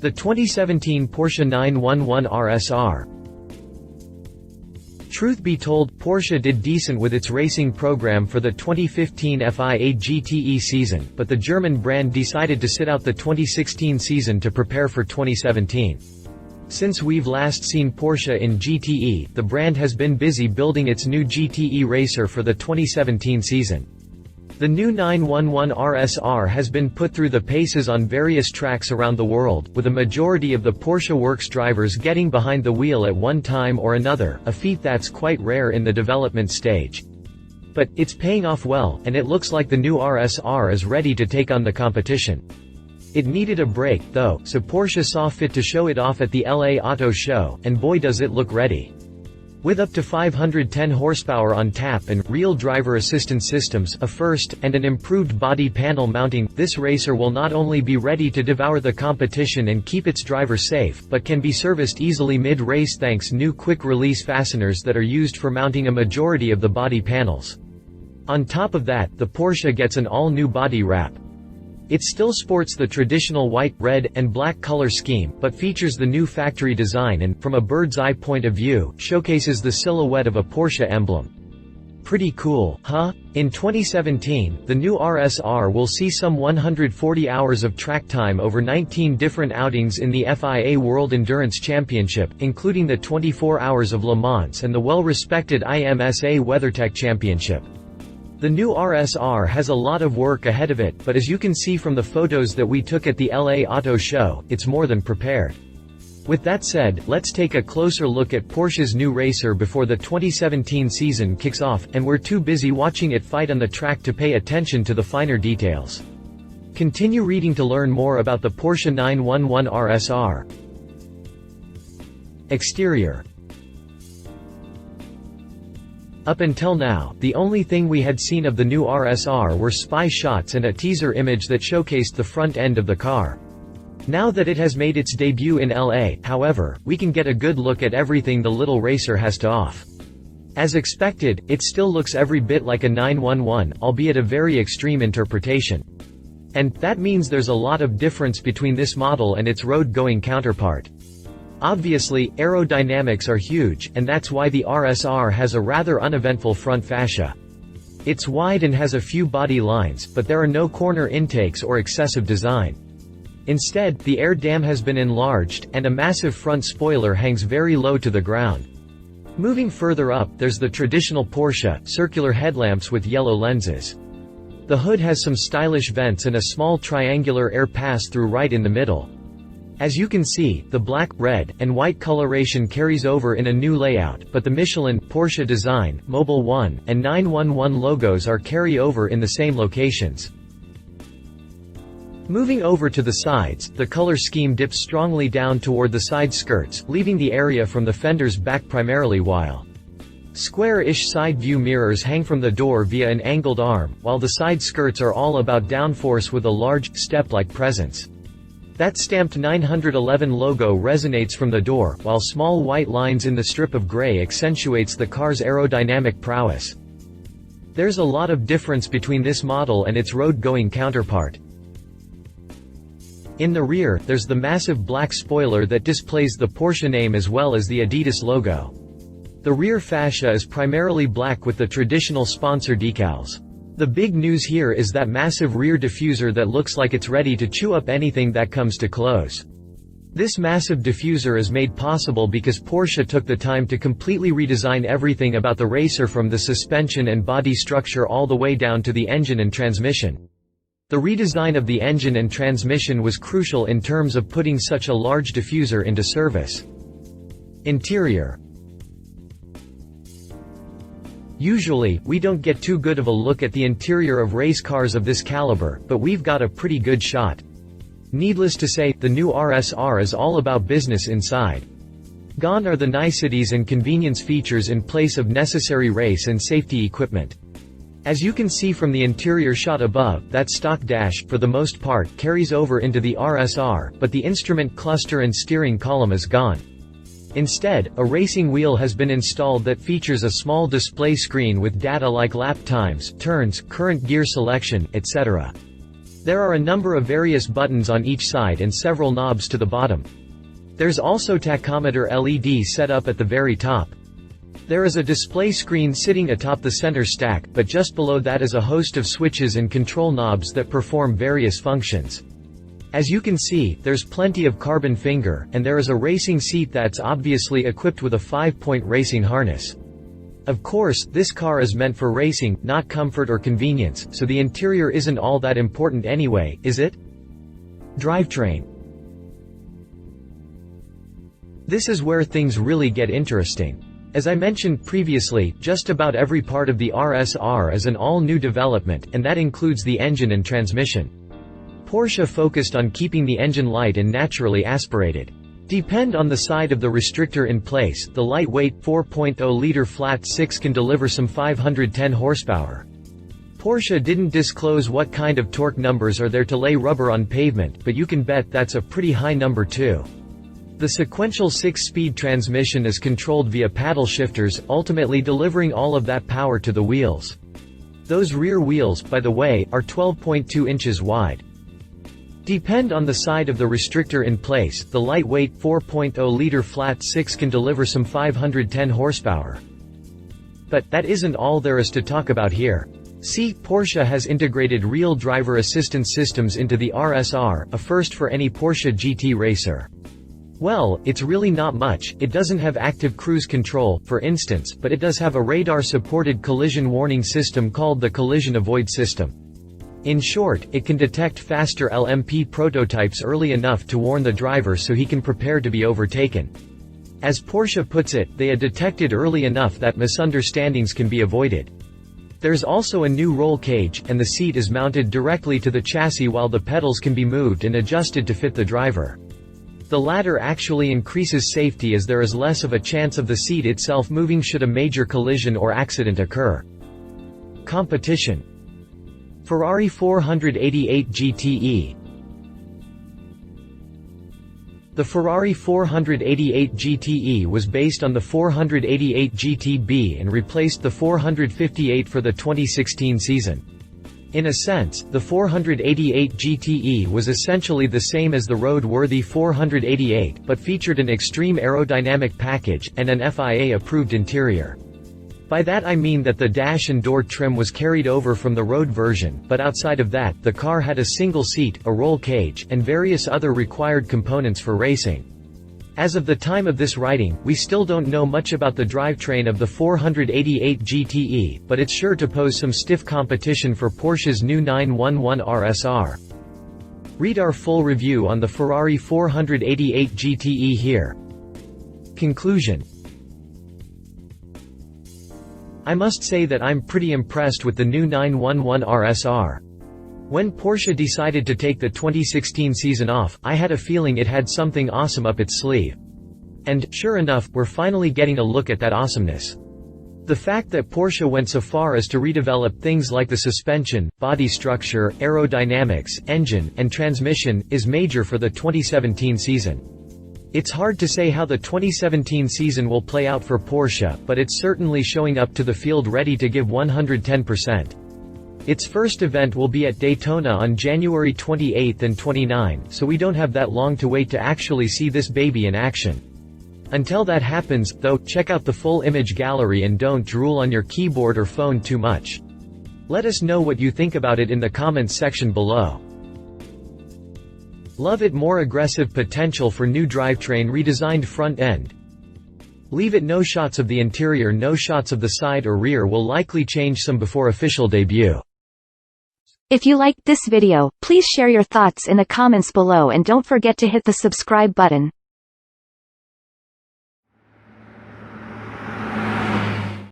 The 2017 Porsche 911 RSR. Truth be told, Porsche did decent with its racing program for the 2015 FIA GTE season, but the German brand decided to sit out the 2016 season to prepare for 2017. Since we've last seen Porsche in GTE, the brand has been busy building its new GTE racer for the 2017 season. The new 911 RSR has been put through the paces on various tracks around the world, with a majority of the Porsche Works drivers getting behind the wheel at one time or another, a feat that's quite rare in the development stage. But it's paying off well, and it looks like the new RSR is ready to take on the competition. It needed a break, though, so Porsche saw fit to show it off at the LA Auto Show, and boy does it look ready. With up to 510 horsepower on tap and real driver assistance systems, a first, and an improved body panel mounting, this racer will not only be ready to devour the competition and keep its driver safe, but can be serviced easily mid-race thanks new quick-release fasteners that are used for mounting a majority of the body panels. On top of that, the Porsche gets an all-new body wrap. It still sports the traditional white, red, and black color scheme, but features the new factory design and, from a bird's-eye point of view, showcases the silhouette of a Porsche emblem. Pretty cool, huh? In 2017, the new RSR will see some 140 hours of track time over 19 different outings in the FIA World Endurance Championship, including the 24 Hours of Le Mans and the well-respected IMSA WeatherTech Championship. The new RSR has a lot of work ahead of it, but as you can see from the photos that we took at the LA Auto Show, it's more than prepared. With that said, let's take a closer look at Porsche's new racer before the 2017 season kicks off, and we're too busy watching it fight on the track to pay attention to the finer details. Continue reading to learn more about the Porsche 911 RSR. Exterior. Up until now, the only thing we had seen of the new RSR were spy shots and a teaser image that showcased the front end of the car. Now that it has made its debut in LA, however, we can get a good look at everything the little racer has to offer. As expected, it still looks every bit like a 911, albeit a very extreme interpretation. And that means there's a lot of difference between this model and its road-going counterpart. Obviously, aerodynamics are huge, and that's why the RSR has a rather uneventful front fascia. It's wide and has a few body lines, but there are no corner intakes or excessive design. Instead, the air dam has been enlarged, and a massive front spoiler hangs very low to the ground. Moving further up, there's the traditional Porsche, circular headlamps with yellow lenses. The hood has some stylish vents and a small triangular air pass-through right in the middle. As you can see, the black, red, and white coloration carries over in a new layout, but the Michelin, Porsche Design, Mobil 1, and 911 logos are carry over in the same locations. Moving over to the sides, the color scheme dips strongly down toward the side skirts, leaving the area from the fenders back primarily while square-ish side view mirrors hang from the door via an angled arm, while the side skirts are all about downforce with a large, step-like presence. That stamped 911 logo resonates from the door, while small white lines in the strip of gray accentuates the car's aerodynamic prowess. There's a lot of difference between this model and its road-going counterpart. In the rear, there's the massive black spoiler that displays the Porsche name as well as the Adidas logo. The rear fascia is primarily black with the traditional sponsor decals. The big news here is that massive rear diffuser that looks like it's ready to chew up anything that comes too close. This massive diffuser is made possible because Porsche took the time to completely redesign everything about the racer, from the suspension and body structure all the way down to the engine and transmission. The redesign of the engine and transmission was crucial in terms of putting such a large diffuser into service. Interior. Usually, we don't get too good of a look at the interior of race cars of this caliber, but we've got a pretty good shot. Needless to say, the new RSR is all about business inside. Gone are the niceties and convenience features in place of necessary race and safety equipment. As you can see from the interior shot above, that stock dash, for the most part, carries over into the RSR, but the instrument cluster and steering column is gone. Instead, a racing wheel has been installed that features a small display screen with data like lap times, turns, current gear selection, etc. There are a number of various buttons on each side and several knobs to the bottom. There's also tachometer LED set up at the very top. There is a display screen sitting atop the center stack, but just below that is a host of switches and control knobs that perform various functions. As you can see, there's plenty of carbon finger, and there is a racing seat that's obviously equipped with a 5-point racing harness. Of course, this car is meant for racing, not comfort or convenience, so the interior isn't all that important anyway, is it? Drivetrain. This is where things really get interesting. As I mentioned previously, just about every part of the RSR is an all-new development, and that includes the engine and transmission. Porsche focused on keeping the engine light and naturally aspirated. Depend on the side of the restrictor in place, the lightweight 4.0-liter flat 6 can deliver some 510 horsepower. Porsche didn't disclose what kind of torque numbers are there to lay rubber on pavement, but you can bet that's a pretty high number too. The sequential 6-speed transmission is controlled via paddle shifters, ultimately delivering all of that power to the wheels. Those rear wheels, by the way, are 12.2 inches wide. Depend on the side of the restrictor in place, the lightweight 4.0-liter flat 6 can deliver some 510 horsepower. But that isn't all there is to talk about here. See, Porsche has integrated real driver assistance systems into the RSR, a first for any Porsche GT racer. Well, it's really not much. It doesn't have active cruise control, for instance, but it does have a radar-supported collision warning system called the collision avoid system. In short, it can detect faster LMP prototypes early enough to warn the driver so he can prepare to be overtaken. As Porsche puts it, they are detected early enough that misunderstandings can be avoided. There's also a new roll cage, and the seat is mounted directly to the chassis while the pedals can be moved and adjusted to fit the driver. The latter actually increases safety as there is less of a chance of the seat itself moving should a major collision or accident occur. Competition. Ferrari 488 GTE. The Ferrari 488 GTE was based on the 488 GTB and replaced the 458 for the 2016 season. In a sense, the 488 GTE was essentially the same as the road-worthy 488, but featured an extreme aerodynamic package, and an FIA-approved interior. By that I mean that the dash and door trim was carried over from the road version, but outside of that, the car had a single seat, a roll cage, and various other required components for racing. As of the time of this writing, we still don't know much about the drivetrain of the 488 GTE, but it's sure to pose some stiff competition for Porsche's new 911 RSR. Read our full review on the Ferrari 488 GTE here. Conclusion. I must say that I'm pretty impressed with the new 911 RSR. When Porsche decided to take the 2016 season off, I had a feeling it had something awesome up its sleeve. And, sure enough, we're finally getting a look at that awesomeness. The fact that Porsche went so far as to redevelop things like the suspension, body structure, aerodynamics, engine, and transmission, is major for the 2017 season. It's hard to say how the 2017 season will play out for Porsche, but it's certainly showing up to the field ready to give 110%. Its first event will be at Daytona on January 28 and 29, so we don't have that long to wait to actually see this baby in action. Until that happens, though, check out the full image gallery and don't drool on your keyboard or phone too much. Let us know what you think about it in the comments section below. Love it more aggressive potential for new drivetrain redesigned front end. Leave it no shots of the interior, no shots of the side or rear will likely change some before official debut. If you liked this video, please share your thoughts in the comments below and don't forget to hit the subscribe button.